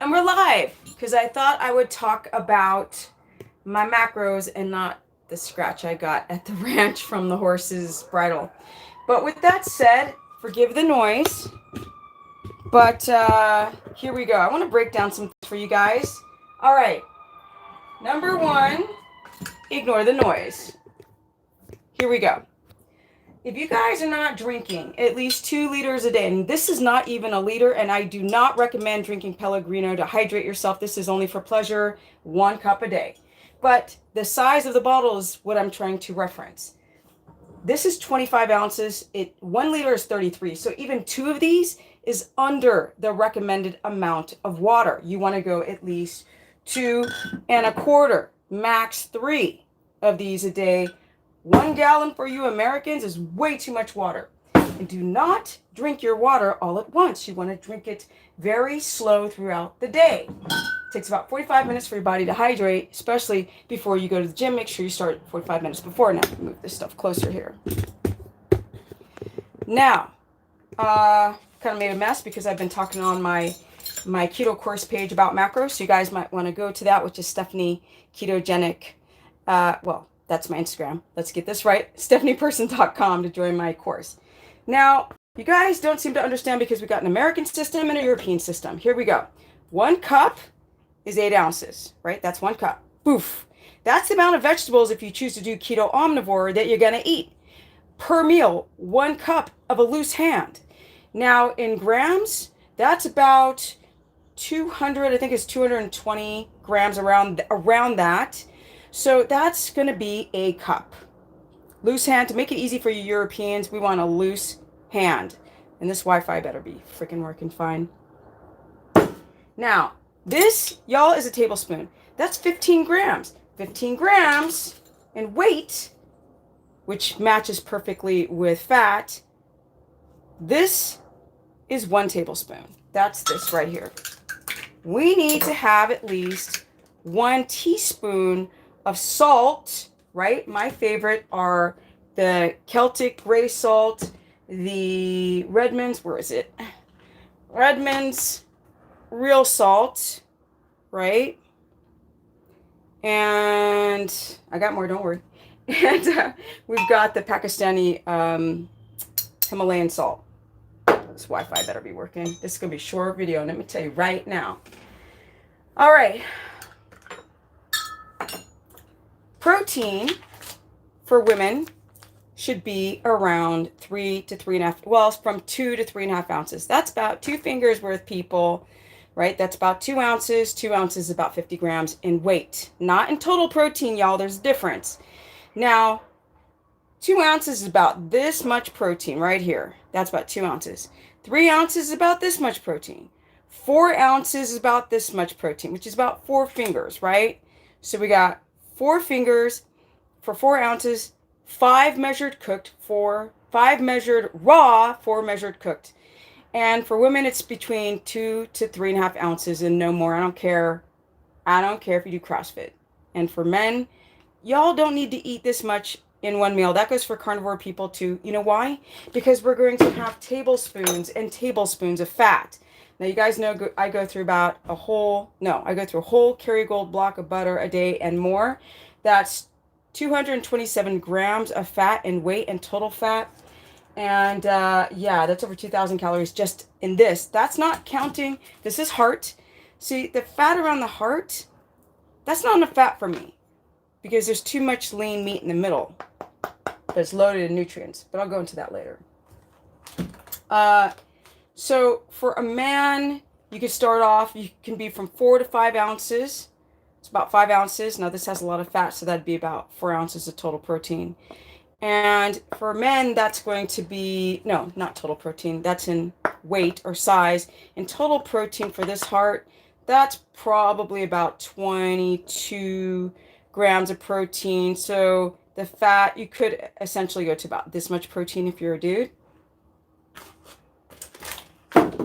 And we're live because I thought I would talk about my macros and not the scratch I got at the ranch from the horse's bridle. But with that said, forgive the noise. But here we go. I want to break down some things for you guys. All right. Number one, ignore the noise. Here we go. If you guys are not drinking at least 2 liters a day, and this is not even a liter, and I do not recommend drinking Pellegrino to hydrate yourself. This is only for pleasure, 1 cup a day. But the size of the bottle is what I'm trying to reference. This is 25 ounces. 1 liter is 33. So even 2 of these is under the recommended amount of water. You want to go at least 2 1/4, max 3 of these a day. 1 gallon for you Americans is way too much water. And do not drink your water all at once. You want to drink it very slow throughout the day. It takes about 45 minutes for your body to hydrate, especially before you go to the gym. Make sure you start 45 minutes before. Now, move this stuff closer here. Now, kind of made a mess because I've been talking on my keto course page about macros. So you guys might want to go to that, which is Stephanie Ketogenic. That's my Instagram. Let's get this right. StephaniePerson.com to join my course. Now, you guys don't seem to understand because we got an American system and a European system. Here we go. 1 cup is 8 ounces, right? That's 1 cup. Boof. That's the amount of vegetables, if you choose to do keto omnivore, that you're going to eat per meal. 1 cup of a loose hand. Now, in grams, that's about 200, I think it's 220 grams around that. So that's going to be a cup. Loose hand. To make it easy for you Europeans, we want a loose hand. And this Wi-Fi better be freaking working fine. Now, this, y'all, is a tablespoon. That's 15 grams. 15 grams in weight, which matches perfectly with fat. This is 1 tablespoon. That's this right here. We need to have at least 1 teaspoon of salt, right? My favorite are the Celtic gray salt, the Redmond's, where is it? Redmond's real salt, right? And I got more, don't worry. And we've got the Pakistani Himalayan salt. This Wi-Fi better be working. This is going to be a short video, and let me tell you right now. All right. Protein for women should be around 3 to 3.5, well, from 2 to 3.5 ounces. That's about 2 fingers worth, people, right? That's about 2 ounces. 2 ounces is about 50 grams in weight. Not in total protein, y'all. There's a difference. Now, 2 ounces is about this much protein right here. That's about 2 ounces. 3 ounces is about this much protein. 4 ounces is about this much protein, which is about 4 fingers, right? So we got 4 fingers for 4 ounces, 5 measured cooked, 5 measured raw, 4 measured cooked. And for women, it's between 2 to 3.5 ounces and no more. I don't care. I don't care if you do CrossFit. And for men, y'all don't need to eat this much in 1 meal. That goes for carnivore people too. You know why? Because we're going to have tablespoons and tablespoons of fat. Now, you guys know I go through a whole Kerrygold block of butter a day and more. That's 227 grams of fat in weight and total fat. And yeah, that's over 2,000 calories just in this. That's not counting. This is heart. See, the fat around the heart, that's not enough fat for me because there's too much lean meat in the middle. But it's loaded in nutrients. But I'll go into that later. So for a man, you can start off, you can be from 4 to 5 ounces. It's about 5 ounces. Now this has a lot of fat, so that'd be about 4 ounces of total protein. And for men, that's going to be, no, not total protein. That's in weight or size. In total protein for this heart, that's probably about 22 grams of protein. So the fat, you could essentially go to about this much protein if you're a dude.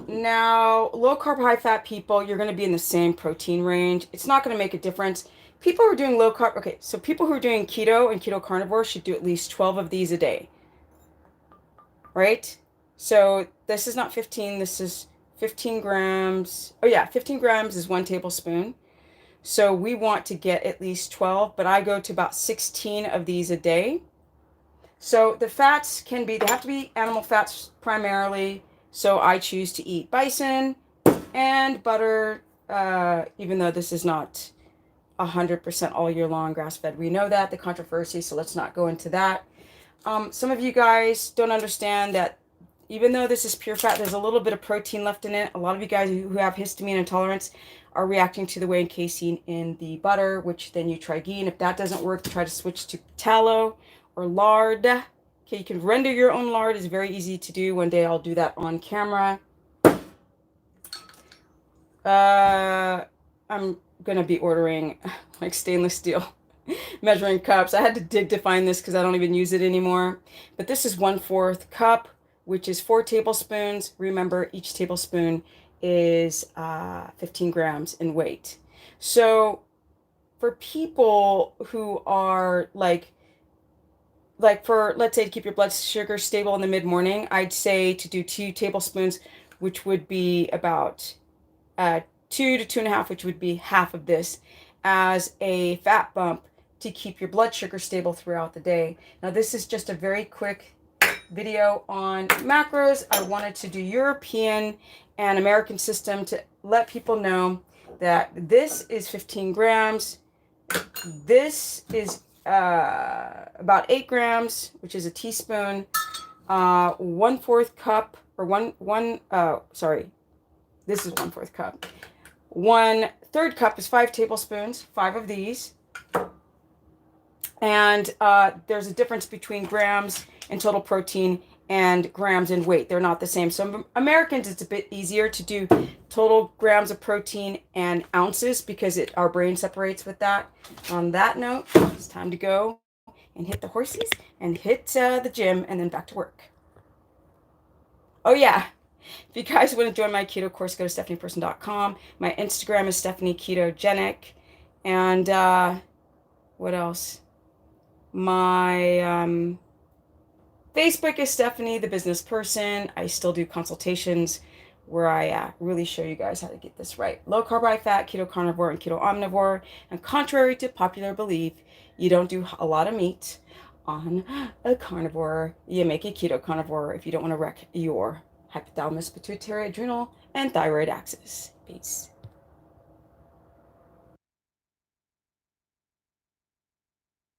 Now, low carb, high fat people, you're going to be in the same protein range. It's not going to make a difference. People who are doing low carb, okay, so people who are doing keto and keto carnivore should do at least 12 of these a day, right? So this is not 15, this is 15 grams. Oh yeah, 15 grams is 1 tablespoon. So we want to get at least 12, but I go to about 16 of these a day. So the fats they have to be animal fats primarily. So I choose to eat bison and butter, even though this is not 100% all year long grass-fed. We know that, the controversy, so let's not go into that. Some of you guys don't understand that even though this is pure fat, there's a little bit of protein left in it. A lot of you guys who have histamine intolerance are reacting to the whey and casein in the butter, which then you try ghee. And if that doesn't work, try to switch to tallow or lard. Okay, you can render your own lard. It's very easy to do. One day I'll do that on camera. I'm gonna be ordering like stainless steel measuring cups. I had to dig to find this because I don't even use it anymore. But this is 1/4 cup, which is 4 tablespoons. Remember, each tablespoon is 15 grams in weight. So for people who are like for, let's say, to keep your blood sugar stable in the mid-morning, I'd say to do 2 tablespoons, which would be about 2 to 2.5, which would be half of this, as a fat bump to keep your blood sugar stable throughout the day. Now, this is just a very quick video on macros. I wanted to do European and American system to let people know that this is 15 grams. This is about 8 grams, which is a teaspoon. 1/4 cup, or this is 1/4 cup. 1/3 cup is 5 tablespoons, 5 of these. And there's a difference between grams in total protein and grams in weight. They're not the same. So Americans, it's a bit easier to do total grams of protein and ounces because our brain separates with that. On that note, it's time to go and hit the horses and hit the gym and then back to work. Oh yeah, if you guys want to join my keto course, go to stephanieperson.com. My Instagram is Stephanie Ketogenic. And what else? My Facebook is Stephanie the Business Person. I still do consultations where I really show you guys how to get this right. Low carb, high fat, keto carnivore, and keto omnivore. And contrary to popular belief, you don't do a lot of meat on a carnivore. You make a keto carnivore if you don't want to wreck your hypothalamus, pituitary, adrenal, and thyroid axis. Peace.